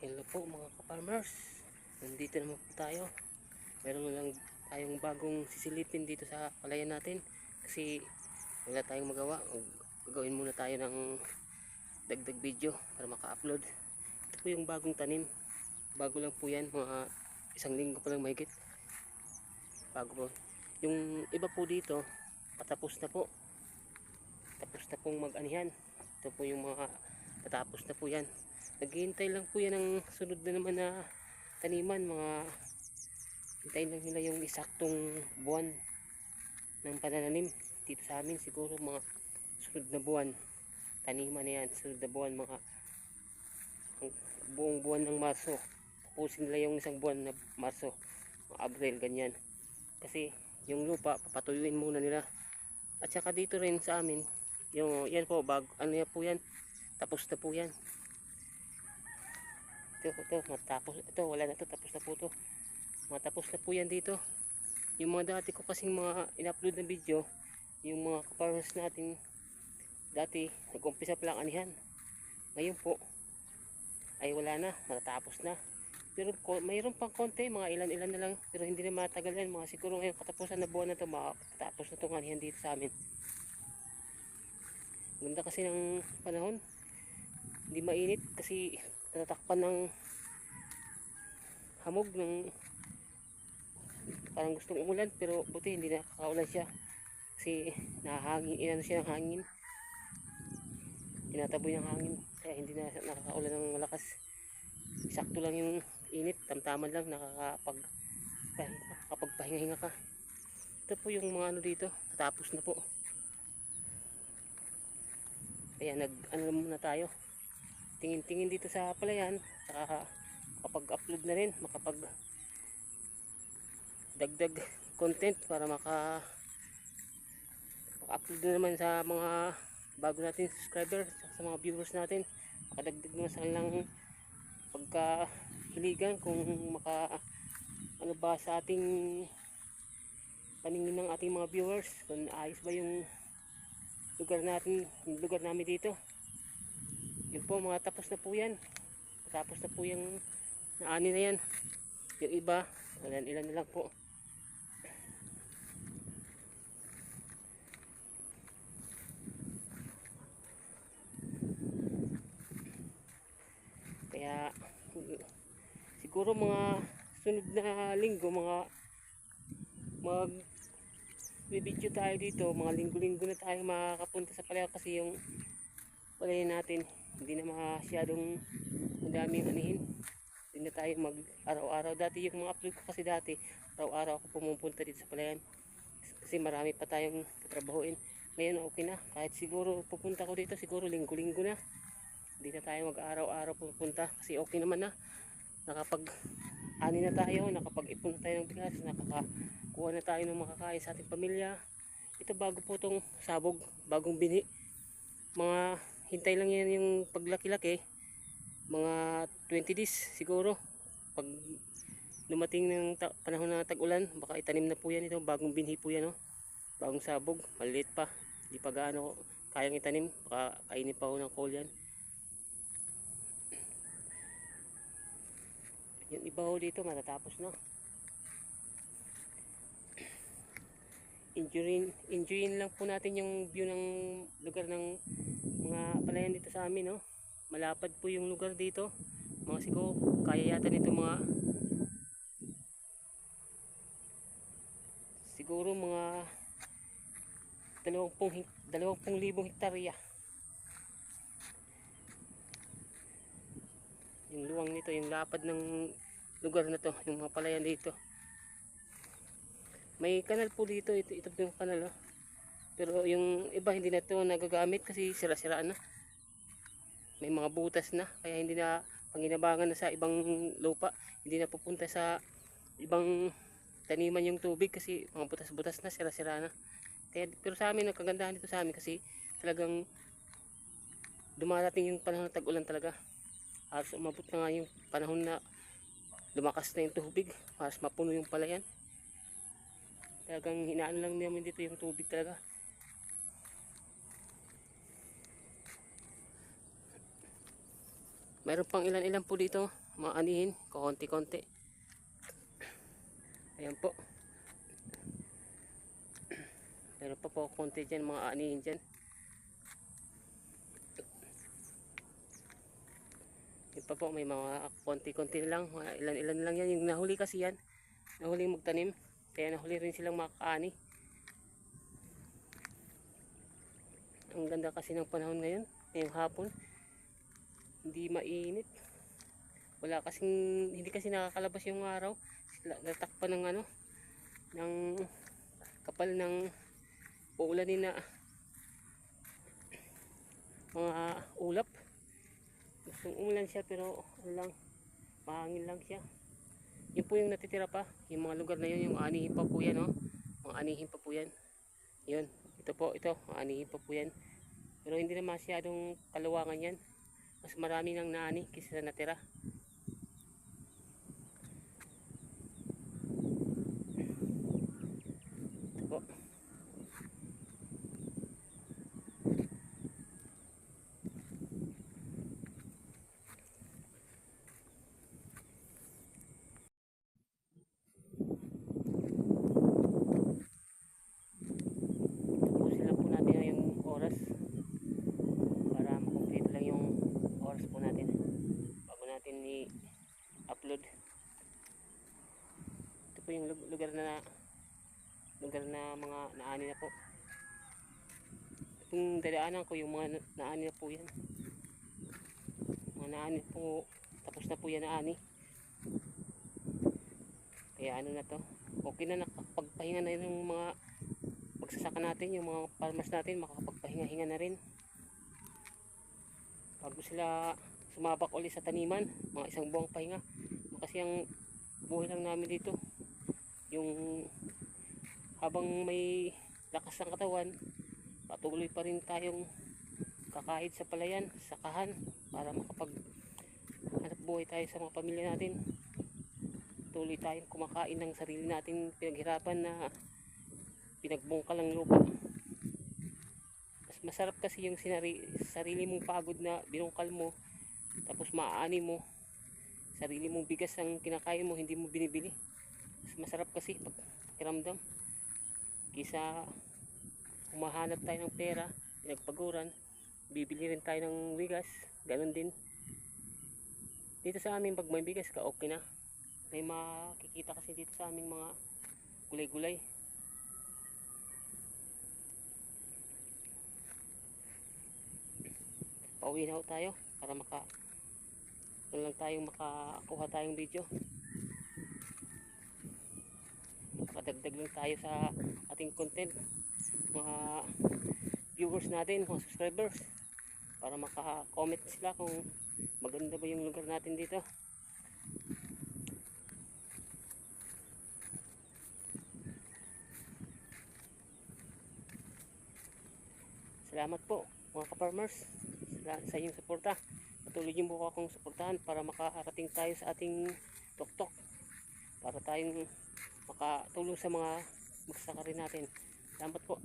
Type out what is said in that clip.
Hello po mga ka-farmers. Nandito naman po tayo. Meron lang tayong bagong sisilipin dito sa palayan natin. Kasi wala tayong magawa. Gagawin muna tayo ng dagdag video para maka-upload. Ito po yung bagong tanim. Bago lang po yan. Mga isang linggo pa lang mahigit. Bago po. Yung iba po dito, patapos na po. Tapos na pong mag-anihan. Ito po yung mga patapos na po yan. Naghihintay lang po yan ng sunod na naman na taniman. Mga hintayin lang nila yung isaktong buwan ng panananim dito sa amin. Siguro mga sunod na buwan taniman na yan. Sunod na buwan, mga buong buwan ng Marso. Tapusin nila yung isang buwan na Marso, mga Abril, ganyan. Kasi yung lupa papatuyuin muna nila. At saka dito rin sa amin, yung yan po, ano yan po yan, tapos na po yan. Ito, matapos. Ito, wala na to. Tapos na po to. Matapos na po yan dito. Yung mga dati ko kasing mga in-upload na video, yung mga kapartners natin, dati, nag-umpisa pa lang anihan. Ngayon po, ay wala na. Matatapos na. Pero mayroon pang konti, mga ilan-ilan na lang. Pero hindi na matagal yan. Mga siguro ngayong katapusan na buwan na to, matatapos na itong anihan dito sa amin. Ganda kasi ng panahon. Hindi mainit kasi natatakpan ng hamog ng parang gustong umulan, pero buti hindi nakakaulan siya kasi nahangin, inano siya ng hangin, tinataboy ng hangin, kaya hindi na nakakaulan ng malakas. Sakto lang yung init, tamtaman lang, nakakapagpahinga-hinga ka. Ito po yung mga ano dito, tatapos na po, kaya nag-ano muna tayo, tingin-tingin dito sa palayan, saka kapag-upload na rin, makapag dagdag content para maka-upload na naman sa mga bago natin subscriber, sa mga viewers natin, makadagdag naman sa kanilang pagkahiligan kung ano ba sa ating paningin ng ating mga viewers, kung ayos ba yung lugar natin, yung lugar namin dito. Yun po, mga tapos na po yan. Tapos na po yung naani na yan. Yung iba, ilan na lang po. Kaya siguro mga sunod na linggo, mag video tayo dito. Mga linggo-linggo na tayo makakapunta sa palayan kasi yung palayan natin hindi na masyadong madaming anihin. Hindi na tayo mag araw-araw. Dati yung mga upload ko kasi dati, araw-araw ako pumupunta dito sa palayan. Kasi marami pa tayong tatrabahuin. Ngayon okay na. Kahit siguro pupunta ko dito, siguro linggo-linggo na. Hindi na tayo mag-araw-araw pupunta kasi okay naman na. Nakapag-ani na tayo, nakapag-ipon na tayo ng bigas, nakakakuha na tayo ng makakain sa ating pamilya. Ito bago po itong sabog, bagong binhi. Mga hintay lang yan yung paglaki-laki, mga 20 days siguro. Pag dumating ng panahon na tag-ulan, baka itanim na po yan. Ito bagong binhi po yan, oh. Bagong sabog, maliit pa, hindi pa gaano kayang itanim, baka kainin pa ho ng coal yan. Yung iba ho dito matatapos na. Enjoyin lang po natin yung view ng lugar ng mga palayan dito sa amin, no? Malapad po yung lugar dito. Mga siguro kaya yata nito mga siguro mga 20,000 hektarya. Yung luwang nito, yung lapad ng lugar na to, yung mga palayan dito. May kanal po dito, ito yung kanal, oh. Pero yung iba hindi na ito nagagamit kasi sira-siraan na. May mga butas na, kaya hindi na panginabangan na sa ibang lupa. Hindi na pupunta sa ibang taniman yung tubig kasi mga butas-butas na, sira-sira na. Kaya, pero sa amin, ang kagandahan dito sa amin kasi talagang dumarating yung panahon ng tag-ulan talaga. Halos umabot na nga yung panahon na lumakas na yung tubig, halos mapuno yung palayan. Talagang hinaan lang namin dito yung tubig talaga. Mayroon pang ilan-ilan po dito, mga anihin, konti-konti. Ayan po. Meron pa po konti dyan, mga anihin dyan. Yun pa po, may mga konti-konti lang, mga ilan-ilan lang yan. Yung nahuli kasi yan, nahuli magtanim, kaya nahuli rin silang makaani. Ang ganda kasi ng panahon ngayon, ngayong hapon, hindi mainit. Wala kasing, hindi kasi nakakalabas yung araw. Natakpan ng ano, ng kapal ng uulanin na mga ulap. Gustong umulan siya pero ano lang, mahangin lang siya. Yun po yung natitira pa, yung mga lugar na yun, yung anihin pa po yan, oh. Mga anihin pa po yan. Yun, ito po, ito, mga anihin pa po yan. Pero hindi na masyadong kaluwangan yan. Mas marami nang naani kaysa sa natira. Ito po. Tapusin lang po natin yung oras para makumpleto lang yung oras po natin bago natin i-upload. Ito po yung lugar na mga naani na po. Itong dadaanan ko yung mga naani na po yan. Mga naani po, tapos na po yan naani. Kaya ano na to, okay na, nakapagpahinga na yung mga magsasaka natin, yung mga farmers natin, makakapagpahinga-hinga na rin bago sila sumabak ulit sa taniman, mga isang buwang pahinga. Kasi ang buhay lang namin dito, yung habang may lakas ng katawan, patuloy pa rin tayong kakahit sa palayan, sakahan, para makapag hanap buhay tayo sa mga pamilya natin. Tuloy tayong kumakain ng sarili nating pinaghirapan na pinagbungkal ng lupa. Mas masarap kasi yung sarili mong pagod na binungkal mo, tapos maaani mo, sarili mong bigas ang kinakain mo, hindi mo binibili. Mas masarap kasi pag pakiramdam kisa humahanap tayo ng pera, pinagpaguran, bibili rin tayo ng bigas. Ganon din dito sa amin, pag may bigas ka okay na. May makikita kasi dito sa aming mga gulay-gulay. Pauwi na ho tayo para lang tayong makakuha tayong video. Makadagdag lang tayo sa ating content, mga viewers natin, mga subscribers, para maka-comment sila kung maganda ba yung lugar natin dito. Salamat po mga ka-farmers sa inyong suporta. Patuloy niyo po akong suportahan para makarating tayo sa ating tuktok, para tayong makatulong sa mga magsasaka rin natin. Salamat po.